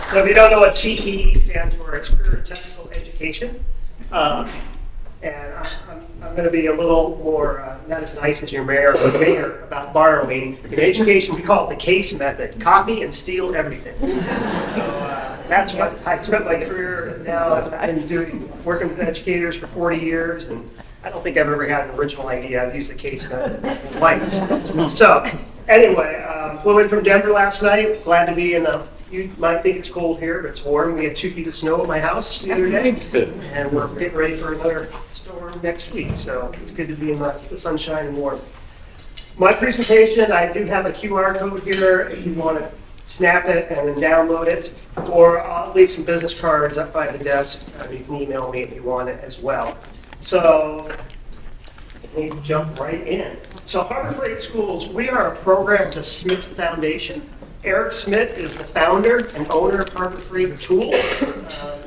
So if you don't know what CTE stands for, it's Career Technical Education. And I'm going to be a little more not as nice as your mayor about borrowing. In education, we call it the case method: copy and steal everything. So that's what I spent my career now. I've been working with educators for 40 years, and I don't think I've ever had an original idea. I've used the case method in life. So anyway, flew in from Denver last night. Glad to be in the. You might think it's cold here, but it's warm. We had 2 feet of snow at my house the other day, and we're getting ready for another storm next week. So it's good to be in the sunshine and warm. My presentation, I do have a QR code here if you want to snap it and then download it, or I'll leave some business cards up by the desk. You can email me if you want it as well. So let me jump right in. So Harbor Freight Schools, we are a program of the Smith Foundation. Eric Smith is the founder and owner of Harbor Freight Tools.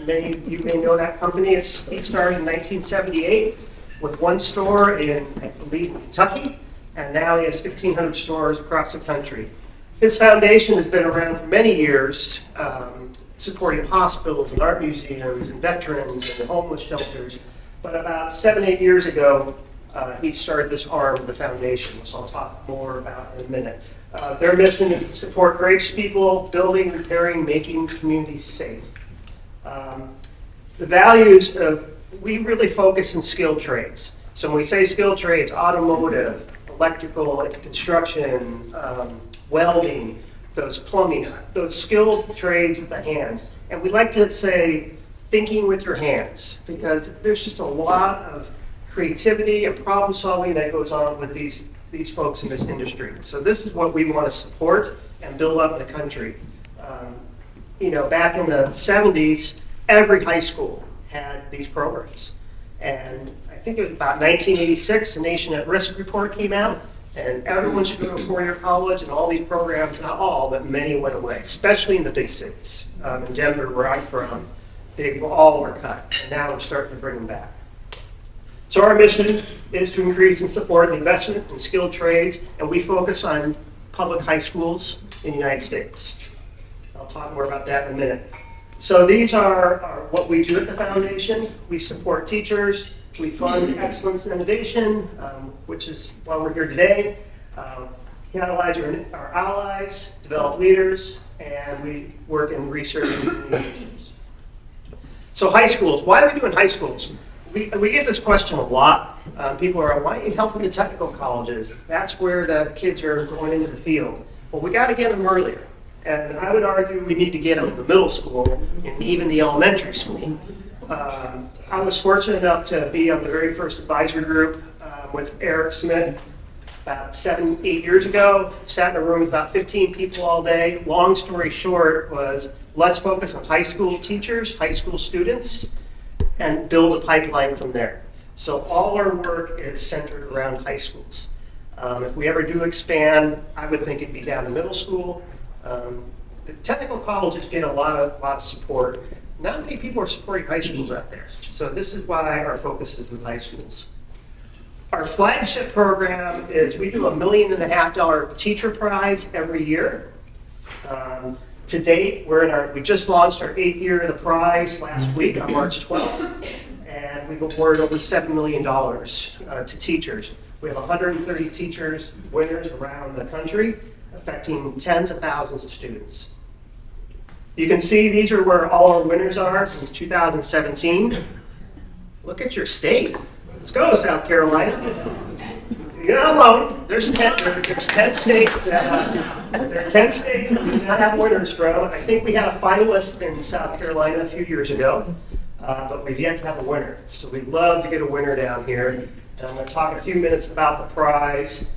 Many of you may know that company. He started in 1978 with 1 store in, I believe, Kentucky, and now he has 1,500 stores across the country. His foundation has been around for many years, supporting hospitals and art museums and veterans and homeless shelters. But about 7-8 years ago, he started this arm of the foundation, which I'll talk more about in a minute. Their mission is to support courageous people, building, repairing, making communities safe. The values of, we really focus in skilled trades. So when we say skilled trades, automotive, electrical, construction, welding, those plumbing, those skilled trades with the hands. And we like to say, thinking with your hands, because there's just a lot of creativity and problem solving that goes on with these folks in this industry. So this is what we want to support and build up the country. Back in the 70s, every high school had these programs. And I think it was about 1986, the Nation at Risk report came out, and everyone should go to a 4-year college, and all these programs, not all, but many went away, especially in the big cities. In Denver, where I'm from, they all were cut, and now we're starting to bring them back. So our mission is to increase and support the investment in skilled trades, and we focus on public high schools in the United States. I'll talk more about that in a minute. So these are what we do at the foundation. We support teachers, we fund excellence and innovation, which is why we're here today. Catalyze our allies, develop leaders, and we work in research and communications. So high schools, why are we doing high schools? We get this question a lot. People are, why are you helping the technical colleges? That's where the kids are going into the field. Well, we got to get them earlier. And I would argue we need to get them in the middle school and even the elementary school. I was fortunate enough to be on the very first advisory group with Eric Smith about 7-8 years ago. Sat in a room with about 15 people all day. Long story short was, let's focus on high school teachers, high school students, and build a pipeline from there. So all our work is centered around high schools. If we ever do expand, I would think it'd be down to middle school. The technical colleges get a lot of support. Not many people are supporting high schools out there. So this is why our focus is with high schools. Our flagship program is we do $1.5 million teacher prize every year. To date, we just launched our 8th year of the prize last week on March 12th, and we've awarded over $7 million to teachers. We have 130 teachers, winners around the country, affecting tens of thousands of students. You can see these are where all our winners are since 2017. Look at your state. Let's go, South Carolina. You're not alone. There's 10 states there are 10 states that we do not have winners from. I think we had a finalist in South Carolina a few years ago, but we've yet to have a winner. So we'd love to get a winner down here. And I'm going to talk a few minutes about the prize.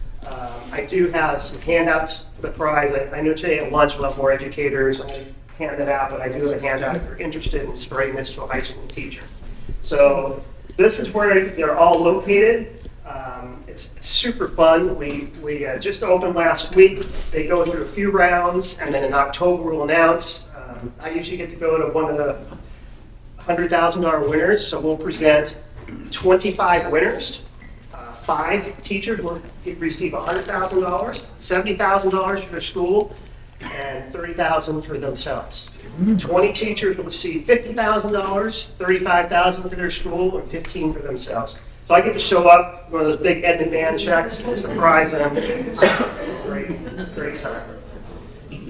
I do have some handouts for the prize. I know today at lunch we'll have more educators. I'll hand it out, but I do have a handout if you're interested in spreading this to a high school teacher. So this is where they're all located. It's super fun. We just opened last week. They go through a few rounds, and then in October we'll announce. I usually get to go to one of the $100,000 winners, so we'll present 25 winners. 5 teachers will receive $100,000, $70,000 for their school, and $30,000 for themselves. 20 teachers will receive $50,000, $35,000 for their school, and $15,000 for themselves. So I get to show up one of those big Ed McMahon checks and surprise them. It's a great time.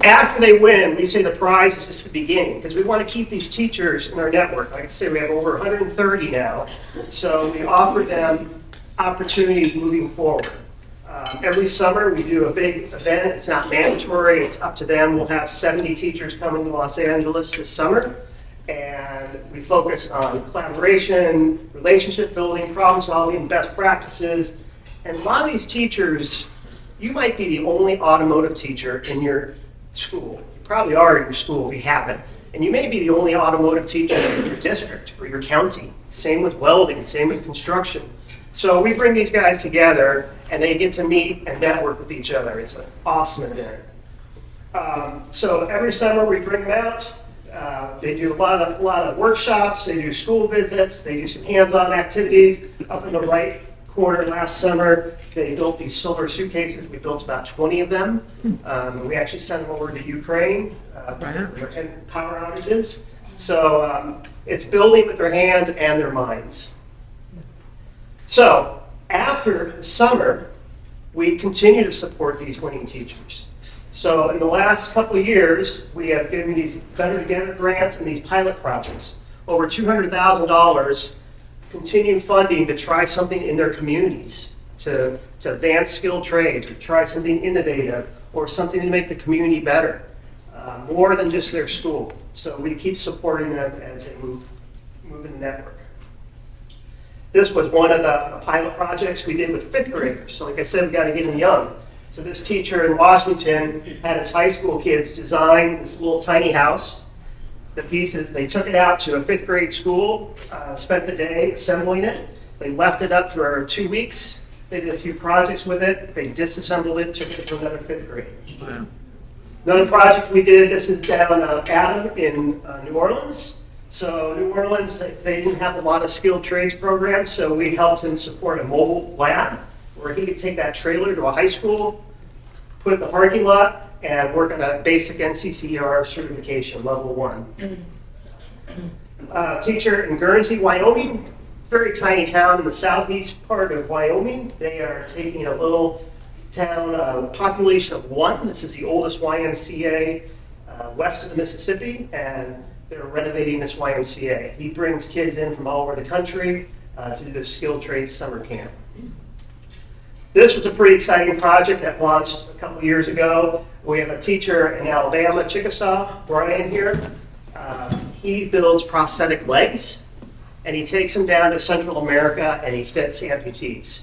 After they win, we say the prize is just the beginning, because we want to keep these teachers in our network. Like I said, we have over 130 now, so we offer them opportunities moving forward. Every summer, we do a big event. It's not mandatory. It's up to them. We'll have 70 teachers coming to Los Angeles this summer, and we focus on collaboration, relationship building, problem solving, best practices. And a lot of these teachers, you might be the only automotive teacher in your school. You probably are in your school if you haven't. And you may be the only automotive teacher in your district or your county. Same with welding, same with construction. So we bring these guys together and they get to meet and network with each other. It's an awesome event. So every summer we bring them out. They do a lot of workshops, they do school visits, they do some hands-on activities. Up in the right corner last summer, they built these silver suitcases. We built about 20 of them. We actually sent them over to Ukraine and power outages. So it's building with their hands and their minds. So after the summer, we continue to support these winning teachers. So in the last couple of years, we have given these Better Together grants and these pilot projects over $200,000 continued funding to try something in their communities, to advance skilled trades, to try something innovative, or something to make the community better, more than just their school. So we keep supporting them as they move in the network. This was one of the pilot projects we did with 5th graders. So like I said, we got to get them young. So this teacher in Washington had his high school kids design this little tiny house. The pieces, they took it out to a 5th grade school, spent the day assembling it. They left it up for 2 weeks. They did a few projects with it. They disassembled it, took it to another 5th grade. Wow. Another project we did, this is down Adam in New Orleans. So New Orleans, they didn't have a lot of skilled trades programs, so we helped him support a mobile lab where he could take that trailer to a high school, put it in the parking lot, and work on a basic NCCER certification, level 1. Teacher in Guernsey, Wyoming, very tiny town in the southeast part of Wyoming. They are taking a little town, population of 1. This is the oldest YMCA west of the Mississippi, and they're renovating this YMCA. He brings kids in from all over the country to do this skilled trades summer camp. This was a pretty exciting project that launched a couple years ago. We have a teacher in Alabama, Chickasaw, Brian here. He builds prosthetic legs, and he takes them down to Central America, and he fits amputees.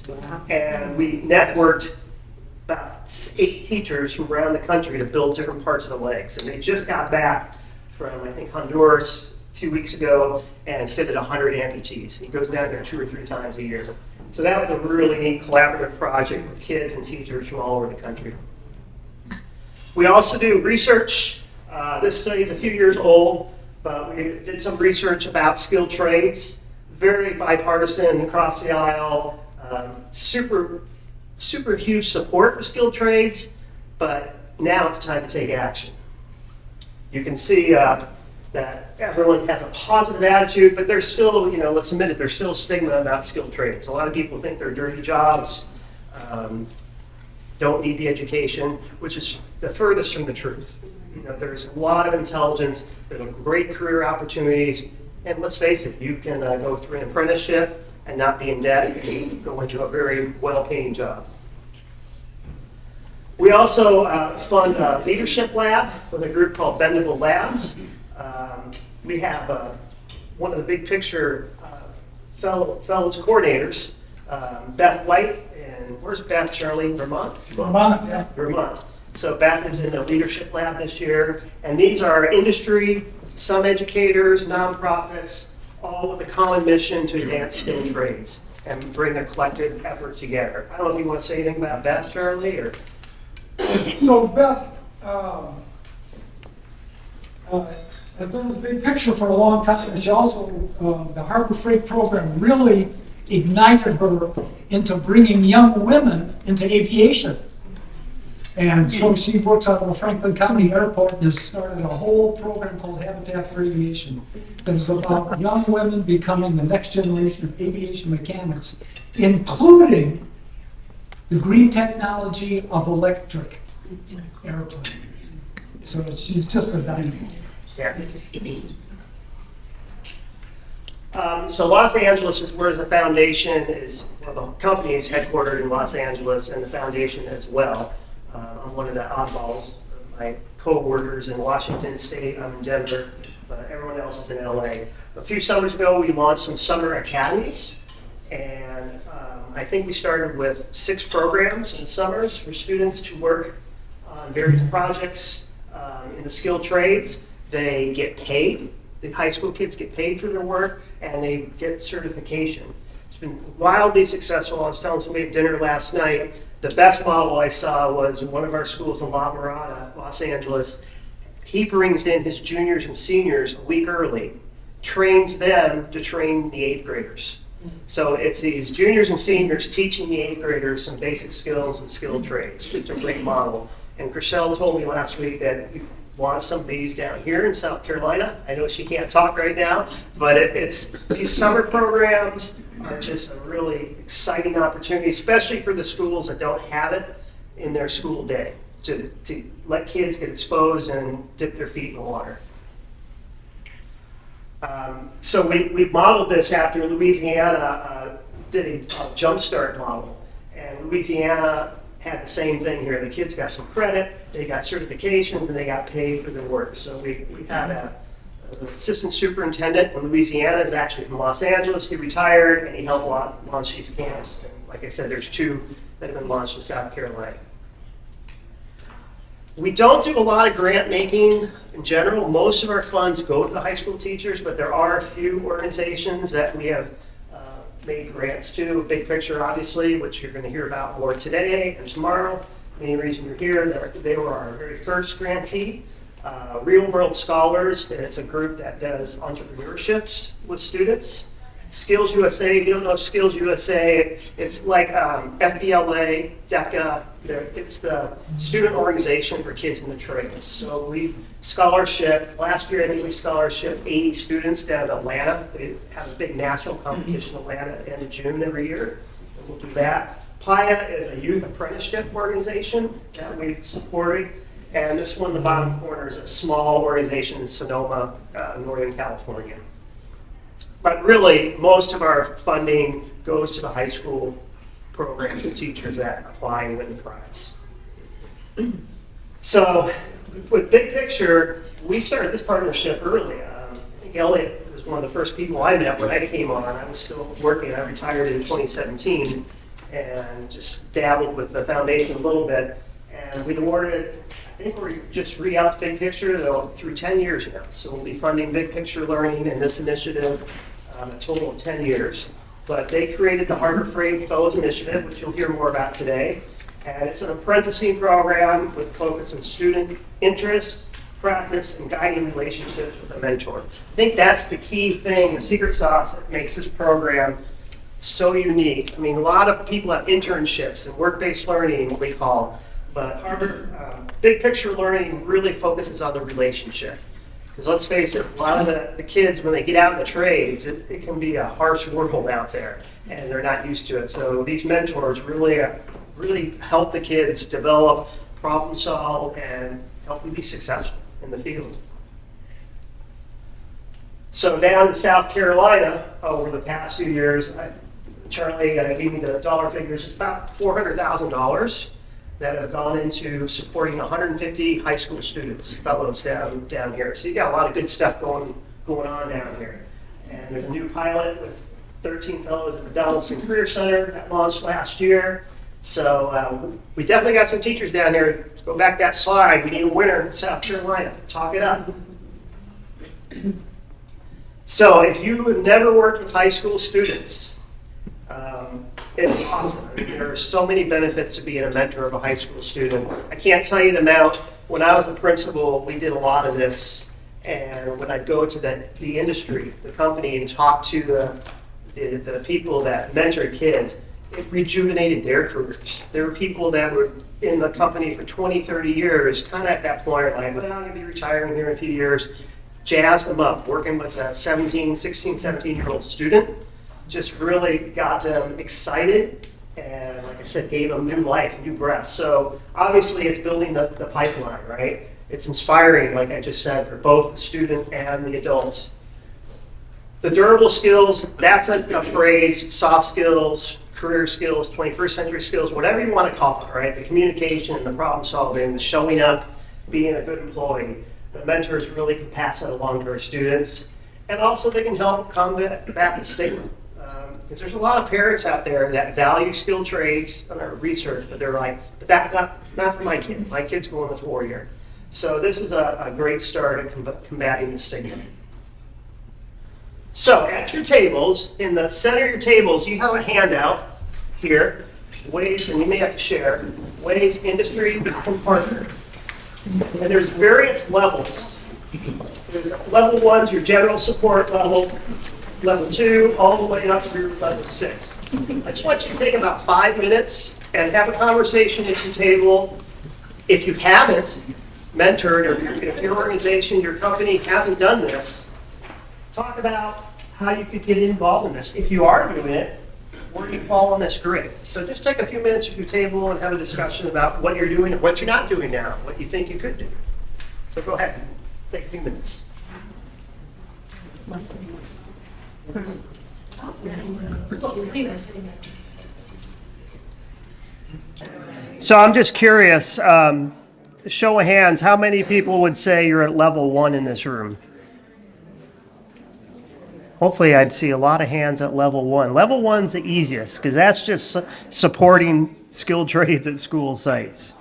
And we networked about 8 teachers from around the country to build different parts of the legs. And they just got back from, I think, Honduras a few weeks ago and fitted 100 amputees. He goes down there 2 or 3 times a year. So that was a really neat collaborative project with kids and teachers from all over the country. We also do research. This study is a few years old, but we did some research about skilled trades. Very bipartisan across the aisle. Super huge support for skilled trades, but now it's time to take action. You can see that everyone has a positive attitude, but there's still, let's admit it, there's still stigma about skilled trades. A lot of people think they're dirty jobs, don't need the education, which is the furthest from the truth. There's a lot of intelligence, there's great career opportunities, and let's face it, you can go through an apprenticeship and not be in debt and go into a very well-paying job. We also fund a leadership lab with a group called Bendable Labs. We have one of the big picture fellows coordinators, Beth White, and where's Beth, Charlie? Vermont? Vermont, yeah. Vermont. So Beth is in the leadership lab this year, and these are industry, some educators, nonprofits, all with a common mission to advance skilled trades and bring their collective effort together. I don't know if you want to say anything about Beth, Charlie, or? So Beth has been in the big picture for a long time, and she also, the Harbor Freight program really ignited her into bringing young women into aviation. And so she works out of the Franklin County Airport and has started a whole program called Habitat for Aviation. That is about young women becoming the next generation of aviation mechanics, including the green technology of electric airplanes. So she's just a dynamo. Yeah. So Los Angeles is where the foundation is, well, the company is headquartered in Los Angeles and the foundation as well. I'm one of the oddballs. My co-workers in Washington State, I'm in Denver, but everyone else is in LA. A few summers ago, we launched some summer academies, and I think we started with 6 programs in summers for students to work on various projects in the skilled trades. They get paid. The high school kids get paid for their work, and they get certification. It's been wildly successful. I was telling somebody at dinner last night, the best model I saw was one of our schools in La Mirada, Los Angeles. He brings in his juniors and seniors a week early, trains them to train the 8th graders. So it's these juniors and seniors teaching the 8th graders some basic skills and skilled trades. It's a great model. And Chriselle told me last week that we want some of these down here in South Carolina. I know she can't talk right now, but it's these summer programs are just a really exciting opportunity, especially for the schools that don't have it in their school day, to let kids get exposed and dip their feet in the water. So we modeled this after Louisiana did a jumpstart model, and Louisiana had the same thing here. The kids got some credit, they got certifications, and they got paid for their work. So we had an assistant superintendent in Louisiana, is actually from Los Angeles. He retired, and he helped launch these camps. And like I said, there's 2 that have been launched in South Carolina. We don't do a lot of grant making in general. Most of our funds go to the high school teachers, but there are a few organizations that we have made grants to. Big Picture, obviously, which you're going to hear about more today and tomorrow. The main reason you're here, they were our very first grantee. Real World Scholars, it's a group that does entrepreneurships with students. Skills USA, if you don't know Skills USA, it's like FBLA, DECA. It's the student organization for kids in the trades. So we scholarship, last year I think we scholarship 80 students down to Atlanta. They have a big national competition in Atlanta at the end of June every year. And we'll do that. PIA is a youth apprenticeship organization that we've supported. And this one in the bottom corner is a small organization in Sonoma, Northern California. But really, most of our funding goes to the high school programs and teachers that apply and win the prize. So with Big Picture, we started this partnership early. I think Elliot was one of the first people I met when I came on. I was still working. I retired in 2017 and just dabbled with the foundation a little bit. And we've awarded, I think we're just re-out to Big Picture though, through 10 years now. So we'll be funding Big Picture Learning and this initiative a total of 10 years. But they created the Harbor Freight Fellows Initiative, which you'll hear more about today. And it's an apprenticing program with focus on student interest, practice, and guiding relationships with a mentor. I think that's the key thing, the secret sauce that makes this program so unique. I mean, a lot of people have internships and work-based learning, what we call, but Big Picture Learning really focuses on the relationship. Because let's face it, a lot of the kids, when they get out in the trades, it can be a harsh world out there, and they're not used to it. So these mentors really help the kids develop, problem solve, and help them be successful in the field. So down in South Carolina, over the past few years, Charlie gave me the dollar figures. It's about $400,000 that have gone into supporting 150 high school students, fellows down here. So you got a lot of good stuff going on down here. And there's a new pilot with 13 fellows at the Donaldson Career Center that launched last year. So we definitely got some teachers down here. Go back that slide. We need a winner in South Carolina. Talk it up. So if you have never worked with high school students, it's awesome. I mean, there are so many benefits to being a mentor of a high school student. I can't tell you the amount. When I was a principal, we did a lot of this. And when I'd go to the industry, the company, and talk to the people that mentor kids, it rejuvenated their careers. There were people that were in the company for 20, 30 years, kind of at that point, like, well, I'm going to be retiring here in a few years. Jazzed them up, working with a 16, 17-year-old student, just really got them excited and, like I said, gave them new life, new breath. So obviously it's building the pipeline, right? It's inspiring, like I just said, for both the student and the adult. The durable skills, that's a phrase, soft skills, career skills, 21st century skills, whatever you want to call it, right? The communication, the problem solving, the showing up, being a good employee. The mentors really can pass that along to our students. And also they can help combat the stigma. Because there's a lot of parents out there that value skilled trades on our research, but they're like, but that's not for my kids. My kid's going this warrior. So this is a great start at combating the stigma. So at your tables, in the center of your tables, you have a handout here, ways, and you may have to share, ways, industry, and partner. And there's various levels. There's level 1's your general support level, level 2, all the way up through level 6. I just want you to take about 5 minutes and have a conversation at your table. If you haven't mentored, or if your organization, your company hasn't done this, talk about how you could get involved in this. If you are doing it, where do you fall on this grid? So just take a few minutes at your table and have a discussion about what you're doing and what you're not doing now, what you think you could do. So go ahead, take a few minutes. So I'm just curious, show of hands, how many people would say you're at level 1 in this room? Hopefully I'd see a lot of hands at level 1. Level 1's the easiest because that's just supporting skilled trades at school sites.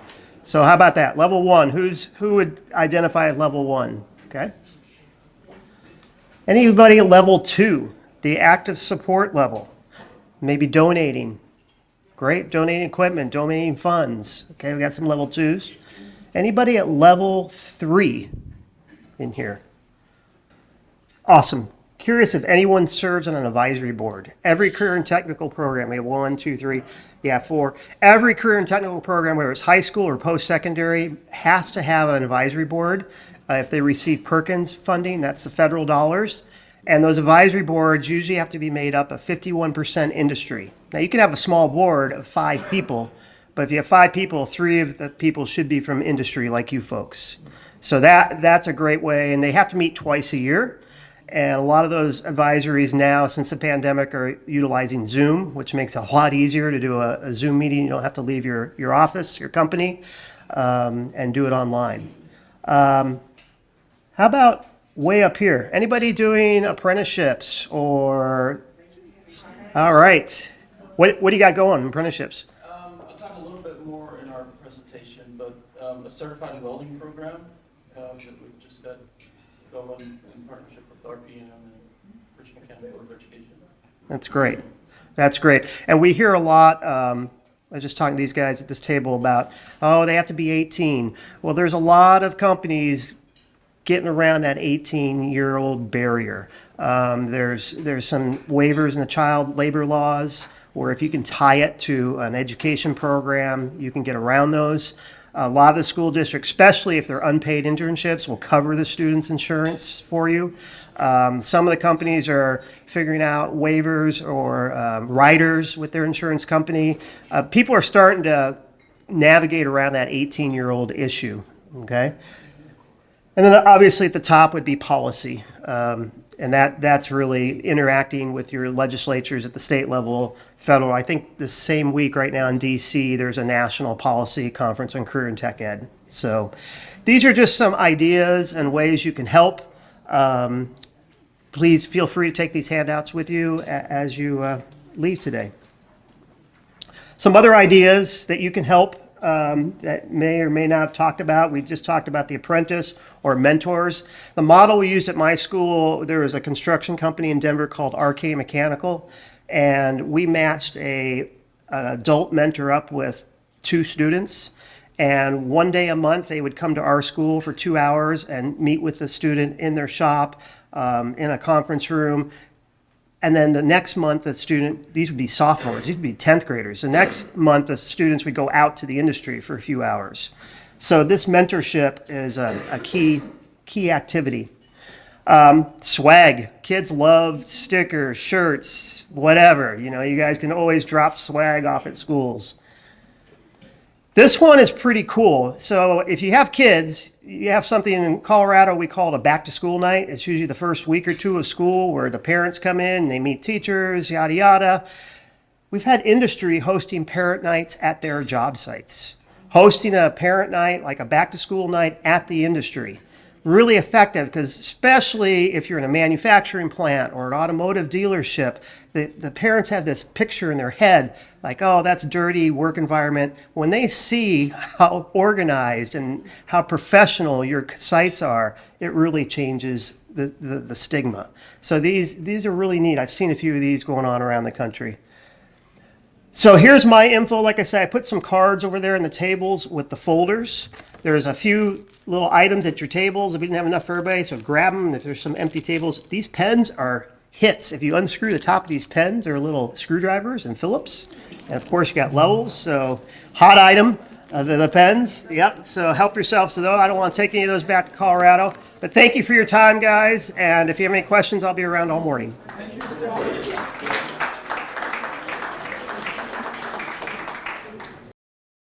So how about that? Level 1, who would identify at level 1? Okay. Anybody at level 2, the active support level? Maybe donating. Great, donating equipment, donating funds. Okay, we got some level 2s. Anybody at level 3 in here? Awesome. Curious if anyone serves on an advisory board. Every career and technical program, we have 1, 2, 3, 4. Every career and technical program, whether it's high school or post-secondary, has to have an advisory board. If they receive Perkins funding, that's the federal dollars. And those advisory boards usually have to be made up of 51% industry. Now you can have a small board of 5 people, but if you have 5 people, 3 of the people should be from industry like you folks. So that's a great way, and they have to meet twice a year. And a lot of those advisories now, since the pandemic, are utilizing Zoom, which makes it a lot easier to do a Zoom meeting. You don't have to leave your office, your company, and do it online. How about way up here? Anybody doing apprenticeships or? All right. What do you got going, apprenticeships? I'll talk a little bit more in our presentation, but a certified welding program that we've just got going in partnership with RPM and Richmond County Board of Education. That's great. That's great. And we hear a lot, I was just talking to these guys at this table about, oh, they have to be 18. Well, there's a lot of companies getting around that 18-year-old barrier. There's some waivers in the child labor laws, or if you can tie it to an education program, you can get around those. A lot of the school districts, especially if they're unpaid internships, will cover the student's insurance for you. Some of the companies are figuring out waivers or riders with their insurance company. People are starting to navigate around that 18-year-old issue, okay? And then obviously at the top would be policy. And that's really interacting with your legislatures at the state level, federal. I think the same week right now in DC, there's a national policy conference on career and tech ed. So these are just some ideas and ways you can help. Please feel free to take these handouts with you as you leave today. Some other ideas that you can help that may or may not have talked about. We just talked about the apprentice or mentors. The model we used at my school, there was a construction company in Denver called RK Mechanical, and we matched an adult mentor up with 2 students. And one day a month, they would come to our school for 2 hours and meet with the student in their shop, in a conference room, And then the next month, the student, these would be sophomores, these would be 10th graders. The next month, the students would go out to the industry for a few hours. So this mentorship is a key activity. Swag. Kids love stickers, shirts, whatever. You know, you guys can always drop swag off at schools. This one is pretty cool. So if you have kids, you have something in Colorado we call it a back to school night. It's usually the first week or two of school where the parents come in, they meet teachers, yada, yada. We've had industry hosting parent nights at their job sites. Hosting a parent night, like a back to school night at the industry. Really effective because especially if you're in a manufacturing plant or an automotive dealership, the parents have this picture in their head like, oh, that's dirty work environment. When they see how organized and how professional your sites are, it really changes the stigma. So these are really neat. I've seen a few of these going on around the country. So here's my info. Like I said, I put some cards over there in the tables with the folders. There's a few little items at your tables. If we didn't have enough for everybody, so grab them. If there's some empty tables, these pens are hits. If you unscrew the top of these pens, they're little screwdrivers and Phillips. And of course, you got levels. So hot item, the pens. Yep. So help yourselves to those. I don't want to take any of those back to Colorado. But thank you for your time, guys. And if you have any questions, I'll be around all morning. Thank you.